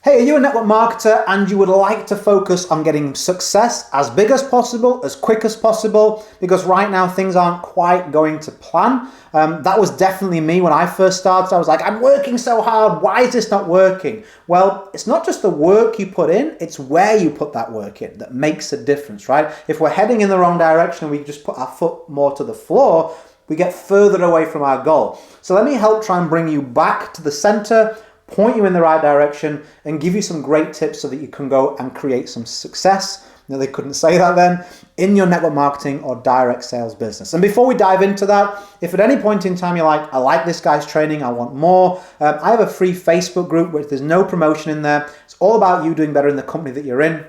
Hey, are you a network marketer and you would like to focus on getting success as big as possible, as quick as possible, because right now things aren't quite going to plan? That was definitely me when I first started. I was like, I'm working so hard, why is this not working? Well, it's not just the work you put in, it's where you put that work in that makes a difference, right? If we're heading in the wrong direction and we just put our foot more to the floor, we get further away from our goal. So let me help try and bring you back to the center, point you in the right direction, and give you some great tips so that you can go and create some success. No, they couldn't say that then, in your network marketing or direct sales business. And before we dive into that, if at any point in time you're like, I like this guy's training, I want more, I have a free Facebook group where there's no promotion in there. It's all about you doing better in the company that you're in.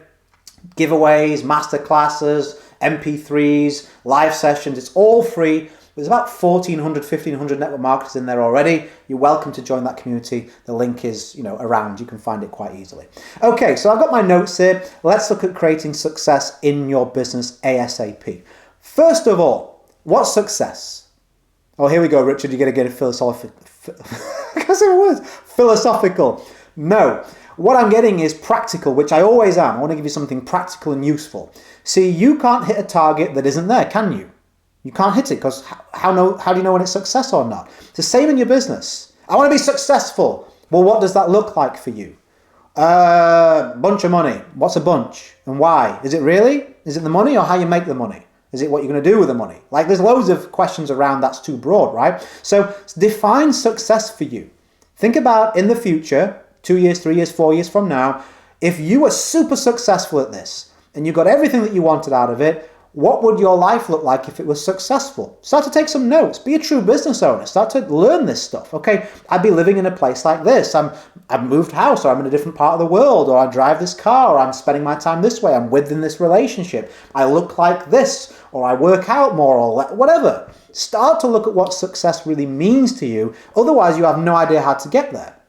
Giveaways, masterclasses, MP3s, live sessions, it's all free. There's about 1,1500 network marketers in there already. You're welcome to join that community. The link is, around. You can find it quite easily. Okay, so I've got my notes here. Let's look at creating success in your business ASAP. First of all, what's success? Oh, here we go, Richard. You're going to get it philosophical. Philosophical. No. What I'm getting is practical, which I always am. I want to give you something practical and useful. See, you can't hit a target that isn't there, can you? You can't hit it because how do you know when it's success or not? It's the same in your business. I want to be successful. Well, what does that look like for you? Bunch of money. What's a bunch? And why? Is it really? Is it the money or how you make the money? Is it what you're going to do with the money? Like there's loads of questions around that's too broad, right? So define success for you. Think about in the future, 2 years, 3 years, 4 years from now, if you were super successful at this and you got everything that you wanted out of it, what would your life look like if it was successful? Start to take some notes. Be a true business owner. Start to learn this stuff. Okay, I'd be living in a place like this. I've moved house, or I'm in a different part of the world, or I drive this car, or I'm spending my time this way. I'm within this relationship. I look like this, or I work out more, or whatever. Start to look at what success really means to you. Otherwise, you have no idea how to get there.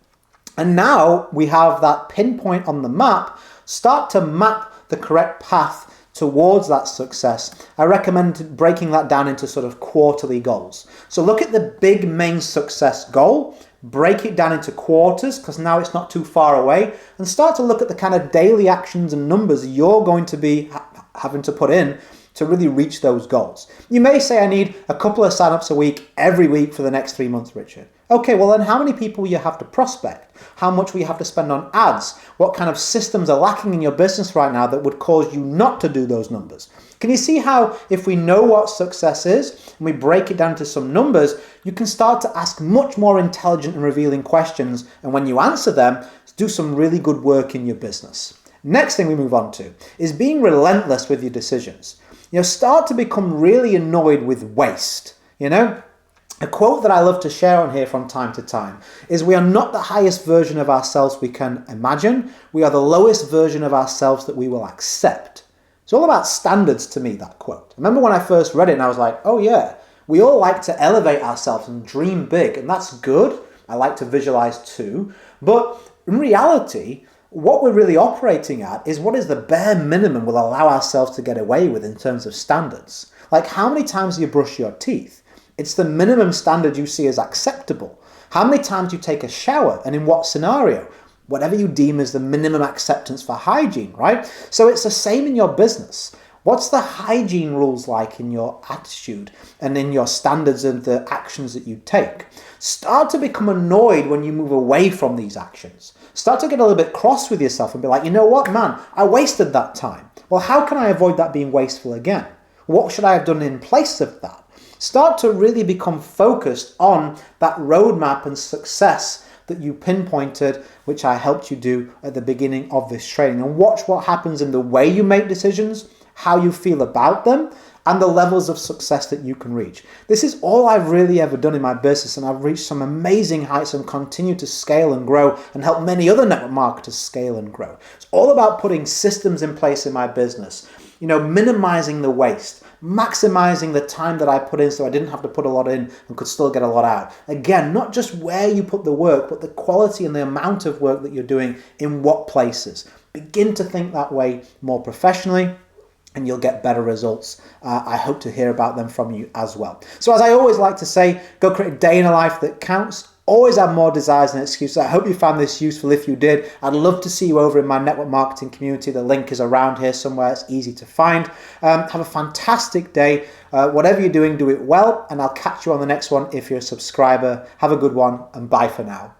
And now we have that pinpoint on the map. Start to map the correct path towards that success. I recommend breaking that down into sort of quarterly goals. So look at the big main success goal, break it down into quarters because now it's not too far away, and start to look at the kind of daily actions and numbers you're going to be having to put in to really reach those goals. You may say, I need a couple of signups a week, every week for the next 3 months, Richard. Okay, well then how many people will you have to prospect? How much will you have to spend on ads? What kind of systems are lacking in your business right now that would cause you not to do those numbers? Can you see how if we know what success is and we break it down to some numbers, you can start to ask much more intelligent and revealing questions, and when you answer them, do some really good work in your business. Next thing we move on to is being relentless with your decisions. Start to become really annoyed with waste. A quote that I love to share on here from time to time is, we are not the highest version of ourselves we can imagine. We are the lowest version of ourselves that we will accept. It's all about standards to me, that quote. I remember when I first read it and I was like, oh yeah, we all like to elevate ourselves and dream big, and that's good. I like to visualize too. But in reality, what we're really operating at is what is the bare minimum we'll allow ourselves to get away with in terms of standards. Like, how many times do you brush your teeth? It's the minimum standard you see as acceptable. How many times do you take a shower, and in what scenario? Whatever you deem as the minimum acceptance for hygiene, right? So it's the same in your business. What's the hygiene rules like in your attitude and in your standards and the actions that you take? Start to become annoyed when you move away from these actions. Start to get a little bit cross with yourself and be like, you know what, man, I wasted that time. Well, how can I avoid that being wasteful again? What should I have done in place of that? Start to really become focused on that roadmap and success that you pinpointed, which I helped you do at the beginning of this training. And watch what happens in the way you make decisions, how you feel about them, and the levels of success that you can reach. This is all I've really ever done in my business, and I've reached some amazing heights and continue to scale and grow and help many other network marketers scale and grow. It's all about putting systems in place in my business, minimizing the waste, maximizing the time that I put in so I didn't have to put a lot in and could still get a lot out. Again, not just where you put the work, but the quality and the amount of work that you're doing in what places. Begin to think that way more professionally, and you'll get better results. I hope to hear about them from you as well. So as I always like to say, go create a day in a life that counts. always have more desires than excuses. I hope you found this useful. If you did, I'd love to see you over in my network marketing community. The link is around here somewhere. It's easy to find. Have a fantastic day. Whatever you're doing, do it well, and I'll catch you on the next one if you're a subscriber. Have a good one, and bye for now.